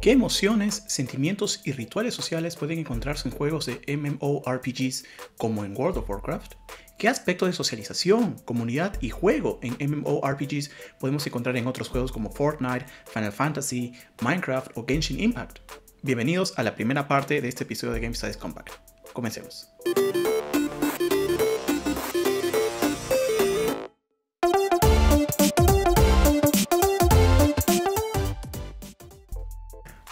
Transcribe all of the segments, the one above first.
¿Qué emociones, sentimientos y rituales sociales pueden encontrarse en juegos de MMORPGs como en World of Warcraft? ¿Qué aspectos de socialización, comunidad y juego en MMORPGs podemos encontrar en otros juegos como Fortnite, Final Fantasy, Minecraft o Genshin Impact? Bienvenidos a la primera parte de este episodio de Game Studies Compact. Comencemos.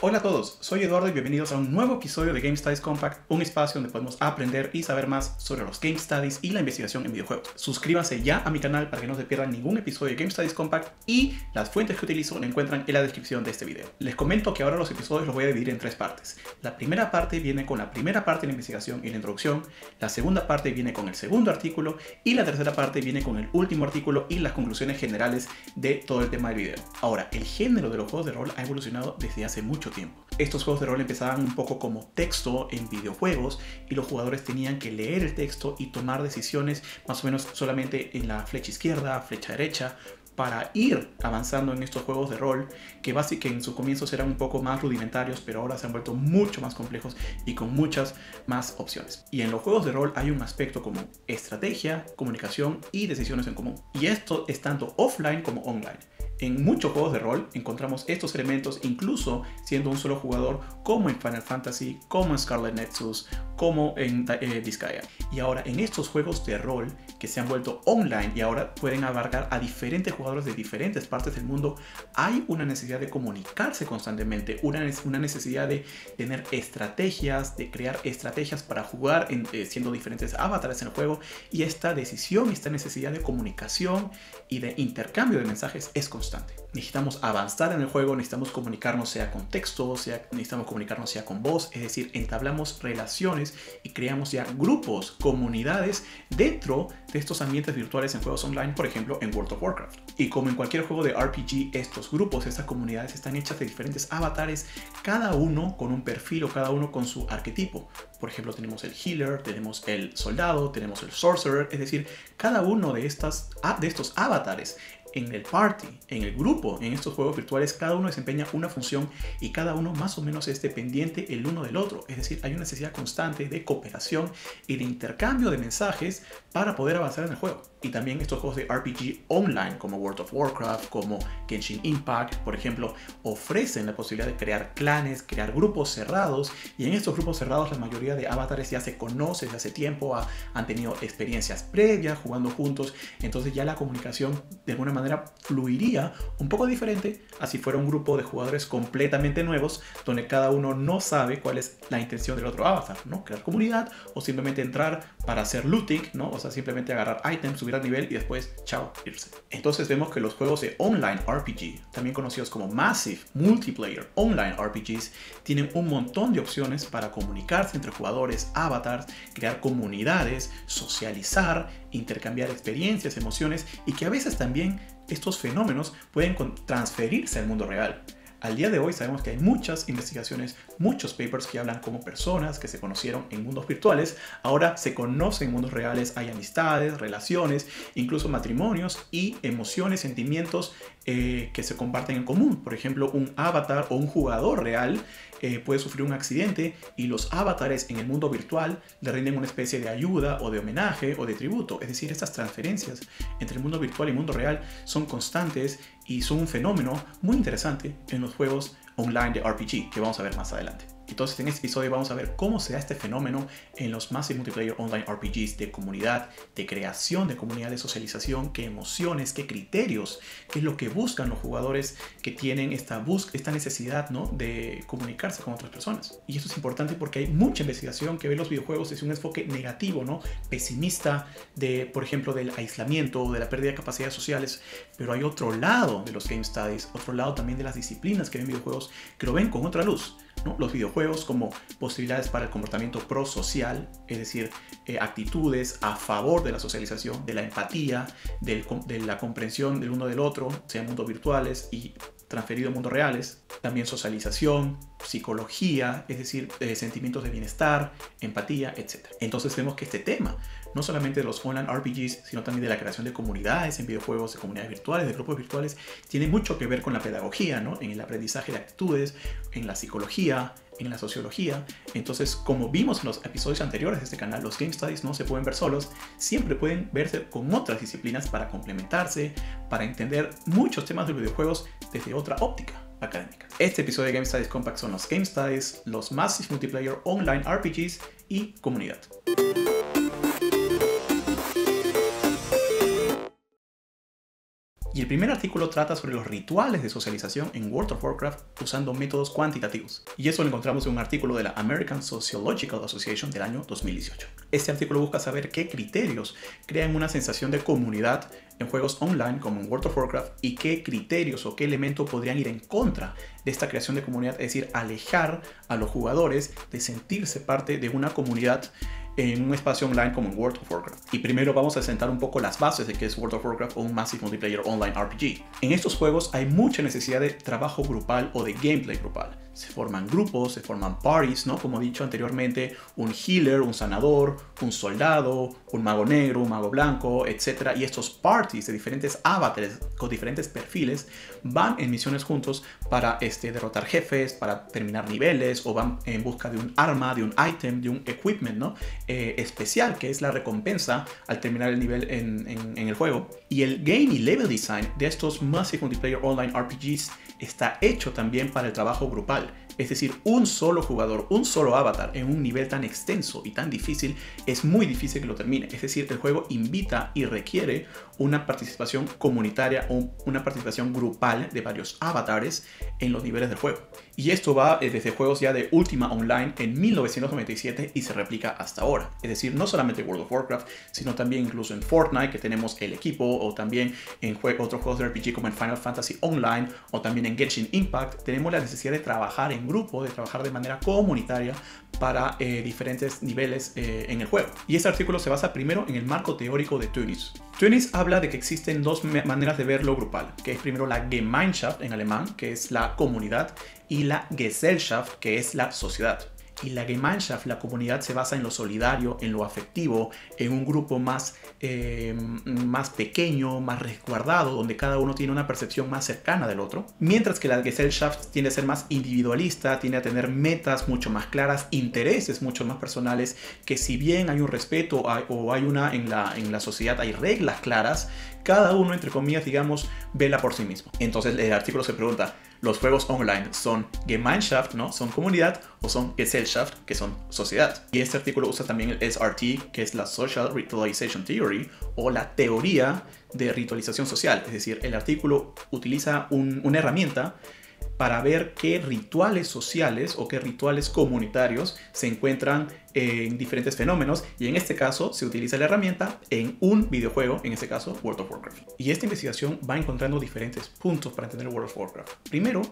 Hola a todos, soy Eduardo y bienvenidos a un nuevo episodio de Game Studies Compact, un espacio donde podemos aprender y saber más sobre los Game Studies y la investigación en videojuegos. Suscríbanse ya a mi canal para que no se pierdan ningún episodio de Game Studies Compact y las fuentes que utilizo las encuentran en la descripción de este video. Les comento que ahora los episodios los voy a dividir en tres partes. La primera parte viene con la primera parte de la investigación y la introducción, la segunda parte viene con el segundo artículo y la tercera parte viene con el último artículo y las conclusiones generales de todo el tema del video. Ahora, el género de los juegos de rol ha evolucionado desde hace mucho tiempo. Estos juegos de rol empezaban un poco como texto en videojuegos y los jugadores tenían que leer el texto y tomar decisiones más o menos solamente en la flecha izquierda, flecha derecha, para ir avanzando en estos juegos de rol que en sus comienzos eran un poco más rudimentarios, pero ahora se han vuelto mucho más complejos y con muchas más opciones. Y en los juegos de rol hay un aspecto como estrategia, comunicación y decisiones en común. Y esto es tanto offline como online. En muchos juegos de rol encontramos estos elementos incluso siendo un solo jugador, como en Final Fantasy, como en Scarlet Nexus, como en Disgaea. Y ahora en estos juegos de rol que se han vuelto online y ahora pueden abarcar a diferentes jugadores de diferentes partes del mundo, hay una necesidad de comunicarse constantemente, una necesidad de tener estrategias, de crear estrategias para jugar siendo diferentes avatares en el juego, y esta decisión, esta necesidad de comunicación y de intercambio de mensajes es constante. Necesitamos avanzar en el juego, necesitamos comunicarnos sea con texto, necesitamos comunicarnos sea con voz, es decir, entablamos relaciones y creamos ya grupos, comunidades dentro de estos ambientes virtuales en juegos online, por ejemplo en World of Warcraft. Y como en cualquier juego de RPG, estos grupos, estas comunidades están hechas de diferentes avatares, cada uno con un perfil o cada uno con su arquetipo. Por ejemplo, tenemos el healer, tenemos el soldado, tenemos el sorcerer, es decir, cada uno de estos avatares en el party, en el grupo, en estos juegos virtuales, cada uno desempeña una función y cada uno más o menos es dependiente el uno del otro. Es decir, hay una necesidad constante de cooperación y de intercambio de mensajes para poder avanzar en el juego. Y también estos juegos de RPG online como World of Warcraft, como Genshin Impact, por ejemplo, ofrecen la posibilidad de crear clanes, crear grupos cerrados, y en estos grupos cerrados la mayoría de avatares ya se conocen desde hace tiempo, han tenido experiencias previas jugando juntos, entonces ya la comunicación de alguna manera fluiría un poco diferente a si fuera un grupo de jugadores completamente nuevos donde cada uno no sabe cuál es la intención del otro avatar, ¿no? Crear comunidad o simplemente entrar para hacer looting, ¿no? O sea, simplemente agarrar items, subir al nivel y después, chao, irse. Entonces vemos que los juegos de online RPG, también conocidos como Massive Multiplayer Online RPGs, tienen un montón de opciones para comunicarse entre jugadores, avatars, crear comunidades, socializar, intercambiar experiencias, emociones, y que a veces también estos fenómenos pueden transferirse al mundo real. Al día de hoy sabemos que hay muchas investigaciones, muchos papers que hablan como personas que se conocieron en mundos virtuales, ahora se conocen en mundos reales, hay amistades, relaciones, incluso matrimonios y emociones, sentimientos que se comparten en común. Por ejemplo, un avatar o un jugador real puede sufrir un accidente y los avatares en el mundo virtual le rinden una especie de ayuda o de homenaje o de tributo. Es decir, estas transferencias entre el mundo virtual y el mundo real son constantes y son un fenómeno muy interesante en los juegos online de RPG que vamos a ver más adelante. Entonces en este episodio vamos a ver cómo se da este fenómeno en los Massive Multiplayer Online RPGs de comunidad, de creación de comunidad, de socialización, qué emociones, qué criterios, qué es lo que buscan los jugadores que tienen esta necesidad, ¿no?, de comunicarse con otras personas. Y esto es importante porque hay mucha investigación que ve los videojuegos desde un enfoque negativo, ¿no?, pesimista, por ejemplo, del aislamiento o de la pérdida de capacidades sociales, pero hay otro lado de los Game Studies, otro lado también de las disciplinas que ven videojuegos que lo ven con otra luz, ¿no? Los videojuegos como posibilidades para el comportamiento prosocial, es decir, actitudes a favor de la socialización, de la empatía, de la comprensión del uno del otro, sean mundos virtuales, y transferido a mundos reales, también socialización, psicología, es decir, sentimientos de bienestar, empatía, etc. Entonces vemos que este tema, no solamente de los online RPGs, sino también de la creación de comunidades en videojuegos, de comunidades virtuales, de grupos virtuales, tiene mucho que ver con la pedagogía, ¿no? En el aprendizaje de actitudes, en la psicología, en la sociología. Entonces, como vimos en los episodios anteriores de este canal, los Game Studies no se pueden ver solos, siempre pueden verse con otras disciplinas para complementarse, para entender muchos temas de videojuegos desde otra óptica académica. Este episodio de Game Studies Compact son los Game Studies, los Massive Multiplayer Online RPGs y comunidad. Y el primer artículo trata sobre los rituales de socialización en World of Warcraft usando métodos cuantitativos. Y eso lo encontramos en un artículo de la American Sociological Association del año 2018. Este artículo busca saber qué criterios crean una sensación de comunidad en juegos online como en World of Warcraft y qué criterios o qué elementos podrían ir en contra de esta creación de comunidad, es decir, alejar a los jugadores de sentirse parte de una comunidad en un espacio online como en World of Warcraft. Y primero vamos a sentar un poco las bases de qué es World of Warcraft o un Massive Multiplayer Online RPG. En estos juegos hay mucha necesidad de trabajo grupal o de gameplay grupal. Se forman grupos, se forman parties, ¿no? Como he dicho anteriormente, un healer, un sanador, un soldado, un mago negro, un mago blanco, etc. Y estos parties de diferentes avatares con diferentes perfiles van en misiones juntos para derrotar jefes, para terminar niveles, o van en busca de un arma, de un ítem, de un equipment, ¿no? Especial, que es la recompensa al terminar el nivel en el juego. Y el game y level design de estos Massive Multiplayer Online RPGs está hecho también para el trabajo grupal. Es decir, un solo jugador, un solo avatar en un nivel tan extenso y tan difícil, es muy difícil que lo termine. Es decir, el juego invita y requiere una participación comunitaria o una participación grupal de varios avatares en los niveles del juego. Y esto va desde juegos ya de Ultima Online en 1997 y se replica hasta ahora. Es decir, no solamente World of Warcraft, sino también incluso en Fortnite, que tenemos el equipo, o también en otros juegos de RPG como en Final Fantasy Online, o también en Genshin Impact, tenemos la necesidad de trabajar en grupo, de trabajar de manera comunitaria para diferentes niveles en el juego. Y este artículo se basa primero en el marco teórico de Tönnies. Tönnies habla de que existen dos maneras de ver lo grupal, que es primero la Gemeinschaft en alemán, que es la comunidad, y la Gesellschaft, que es la sociedad. Y la Gemeinschaft, la comunidad, se basa en lo solidario, en lo afectivo, en un grupo más pequeño, más resguardado, donde cada uno tiene una percepción más cercana del otro. Mientras que la Gesellschaft tiende a ser más individualista, tiende a tener metas mucho más claras, intereses mucho más personales, que si bien hay un respeto o hay una en la sociedad, hay reglas claras, cada uno, entre comillas, digamos, vela por sí mismo. Entonces el artículo se pregunta, ¿los juegos online son Gemeinschaft, ¿no? ¿Son comunidad, o son Gesellschaft, que son sociedad? Y este artículo usa también el SRT, que es la Social Ritualization Theory, o la teoría de ritualización social. Es decir, el artículo utiliza una herramienta para ver qué rituales sociales o qué rituales comunitarios se encuentran en diferentes fenómenos, y en este caso se utiliza la herramienta en un videojuego, en este caso World of Warcraft. Y esta investigación va encontrando diferentes puntos para entender World of Warcraft. Primero,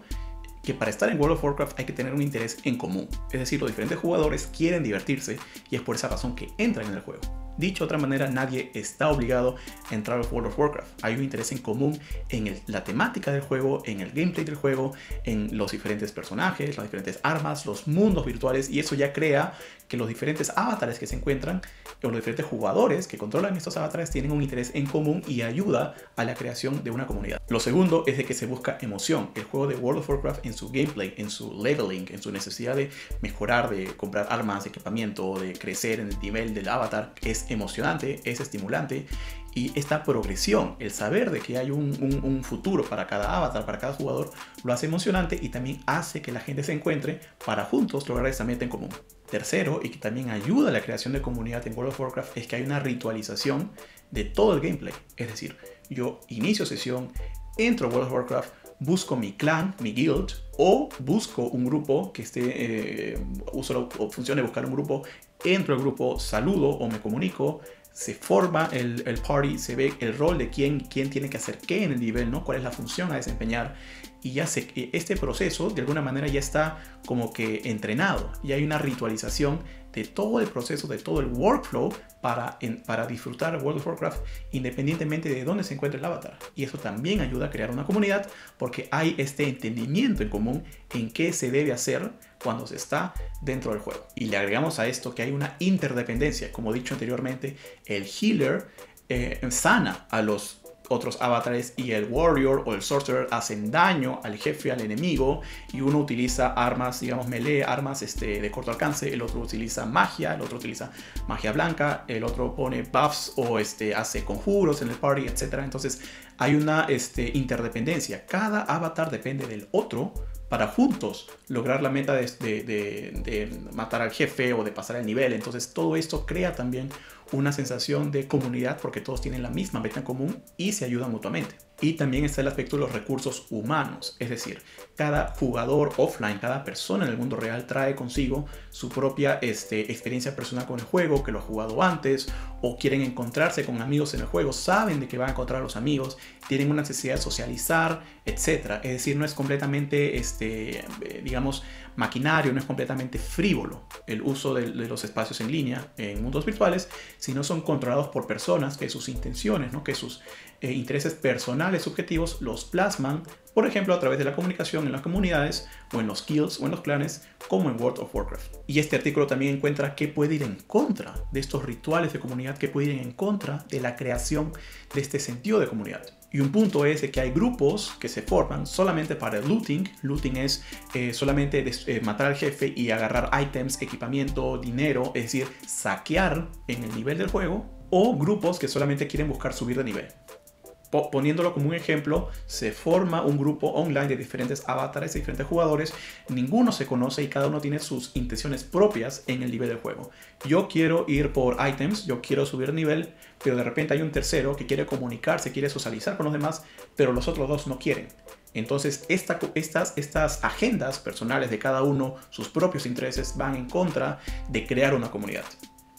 que para estar en World of Warcraft hay que tener un interés en común, es decir, los diferentes jugadores quieren divertirse y es por esa razón que entran en el juego. Dicho de otra manera, nadie está obligado a entrar a World of Warcraft. Hay un interés en común en la temática del juego, en el gameplay del juego, en los diferentes personajes, las diferentes armas, los mundos virtuales, y eso ya crea que los diferentes avatares que se encuentran, o los diferentes jugadores que controlan estos avatares, tienen un interés en común y ayuda a la creación de una comunidad. Lo segundo es de que se busca emoción. El juego de World of Warcraft, en su gameplay, en su leveling, en su necesidad de mejorar, de comprar armas, equipamiento, de crecer en el nivel del avatar, es emocionante, es estimulante, y esta progresión, el saber de que hay un futuro para cada avatar, para cada jugador, lo hace emocionante y también hace que la gente se encuentre para juntos lograr esa meta en común. Tercero, y que también ayuda a la creación de comunidad en World of Warcraft, es que hay una ritualización de todo el gameplay. Es decir, yo inicio sesión, entro a World of Warcraft, busco mi clan, mi guild, o busco un grupo que esté, uso la opción de buscar un grupo, entro al grupo, saludo o me comunico, se forma el party, se ve el rol de quién tiene que hacer qué en el nivel, ¿no? Cuál es la función a desempeñar. Y ya este proceso de alguna manera ya está como que entrenado. Y hay una ritualización de todo el proceso, de todo el workflow para disfrutar World of Warcraft independientemente de dónde se encuentre el avatar. Y eso también ayuda a crear una comunidad porque hay este entendimiento en común en qué se debe hacer cuando se está dentro del juego. Y le agregamos a esto que hay una interdependencia. Como he dicho anteriormente, el healer sana a los otros avatares y el warrior o el sorcerer hacen daño al jefe, al enemigo, y uno utiliza armas, digamos melee, armas de corto alcance, el otro utiliza magia, el otro utiliza magia blanca, el otro pone buffs o hace conjuros en el party, etc. Entonces hay una interdependencia. Cada avatar depende del otro para juntos lograr la meta de matar al jefe o de pasar el nivel. Entonces todo esto crea también una sensación de comunidad porque todos tienen la misma meta en común y se ayudan mutuamente. Y también está el aspecto de los recursos humanos, es decir, cada jugador offline, cada persona en el mundo real trae consigo su propia experiencia personal con el juego, que lo ha jugado antes, o quieren encontrarse con amigos en el juego, saben de que van a encontrar a los amigos, tienen una necesidad de socializar, etc. Es decir, no es completamente, digamos, maquinario, no es completamente frívolo el uso de los espacios en línea en mundos virtuales, sino son controlados por personas que sus intenciones, ¿no? Que sus intereses personales subjetivos los plasman, por ejemplo, a través de la comunicación en las comunidades o en los guilds o en los clanes, como en World of Warcraft. Y este artículo también encuentra que puede ir en contra de estos rituales de comunidad, que puede ir en contra de la creación de este sentido de comunidad. Y un punto es de que hay grupos que se forman solamente para el looting. Looting es solamente matar al jefe y agarrar ítems, equipamiento, dinero, es decir, saquear en el nivel del juego. O grupos que solamente quieren buscar subir de nivel. Poniéndolo como un ejemplo, se forma un grupo online de diferentes avatares, de diferentes jugadores. Ninguno se conoce y cada uno tiene sus intenciones propias en el nivel del juego. Yo quiero ir por items, yo quiero subir de nivel, pero de repente hay un tercero que quiere comunicarse, quiere socializar con los demás, pero los otros dos no quieren. Entonces estas agendas personales de cada uno, sus propios intereses, van en contra de crear una comunidad.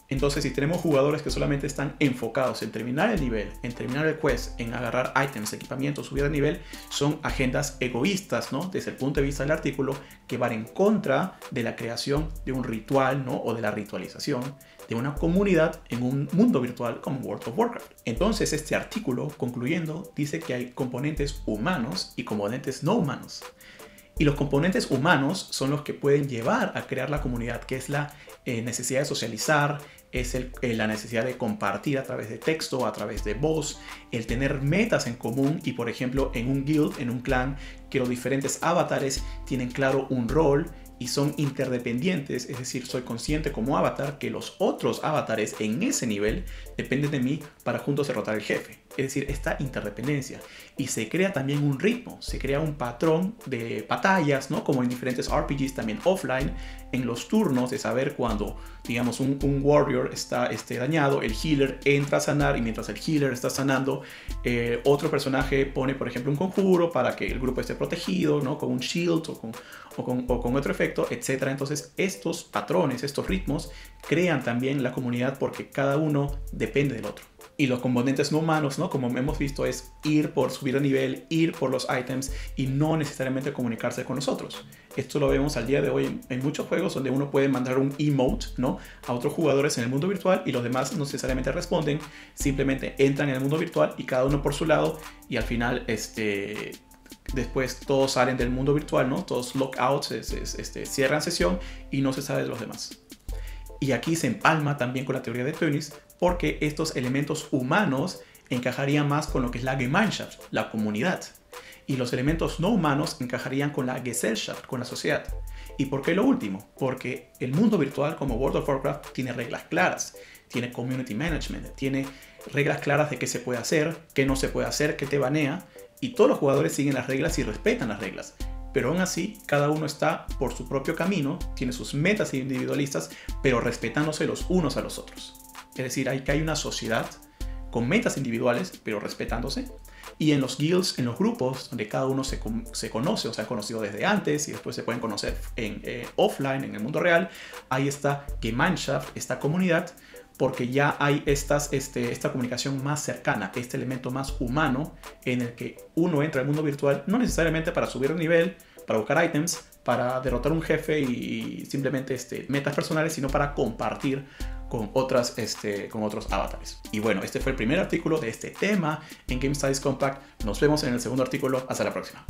Entonces, si tenemos jugadores que solamente están enfocados en terminar el nivel, en terminar el quest, en agarrar ítems, equipamiento, subir de nivel, son agendas egoístas, ¿no? Desde el punto de vista del artículo, que van en contra de la creación de un ritual, ¿no? O de la ritualización de una comunidad en un mundo virtual como World of Warcraft. Entonces, este artículo, concluyendo, dice que hay componentes humanos y componentes no humanos. Y los componentes humanos son los que pueden llevar a crear la comunidad, que es la necesidad de socializar, es la necesidad de compartir a través de texto, a través de voz, el tener metas en común y, por ejemplo, en un guild, en un clan, que los diferentes avatares tienen claro un rol y son interdependientes, es decir, soy consciente como avatar que los otros avatares en ese nivel dependen de mí para juntos derrotar al jefe. Es decir, esta interdependencia. Y se crea también un ritmo, se crea un patrón de batallas, ¿no? Como en diferentes RPGs también offline, en los turnos de saber cuando, digamos, un warrior está dañado, el healer entra a sanar y mientras el healer está sanando, otro personaje pone, por ejemplo, un conjuro para que el grupo esté protegido, ¿no? Con un shield o con otro efecto, etc. Entonces, estos patrones, estos ritmos, crean también la comunidad porque cada uno depende del otro. Y los componentes no humanos, ¿no? Como hemos visto, es ir por subir de nivel, ir por los ítems y no necesariamente comunicarse con nosotros. Esto lo vemos al día de hoy en muchos juegos donde uno puede mandar un emote, ¿no? A otros jugadores en el mundo virtual y los demás no necesariamente responden, simplemente entran en el mundo virtual y cada uno por su lado y al final después todos salen del mundo virtual, ¿no? Todos lockouts, cierran sesión y no se sabe de los demás. Y aquí se empalma también con la teoría de Tönnies, porque estos elementos humanos encajarían más con lo que es la Gemeinschaft, la comunidad. Y los elementos no humanos encajarían con la Gesellschaft, con la sociedad. ¿Y por qué lo último? Porque el mundo virtual como World of Warcraft tiene reglas claras, tiene community management, tiene reglas claras de qué se puede hacer, qué no se puede hacer, qué te banea, y todos los jugadores siguen las reglas y respetan las reglas. Pero aún así, cada uno está por su propio camino, tiene sus metas individualistas, pero respetándose los unos a los otros. Es decir, hay una sociedad con metas individuales, pero respetándose. Y en los guilds, en los grupos, donde cada uno se conoce o se ha conocido desde antes y después se pueden conocer offline, en el mundo real, ahí está Gemeinschaft, esta comunidad, porque ya hay esta comunicación más cercana, este elemento más humano en el que uno entra al mundo virtual, no necesariamente para subir un nivel, para buscar ítems, para derrotar un jefe y simplemente metas personales, sino para compartir con otros avatares. Y bueno, este fue el primer artículo de este tema en Game Studies Compact. Nos vemos en el segundo artículo. Hasta la próxima.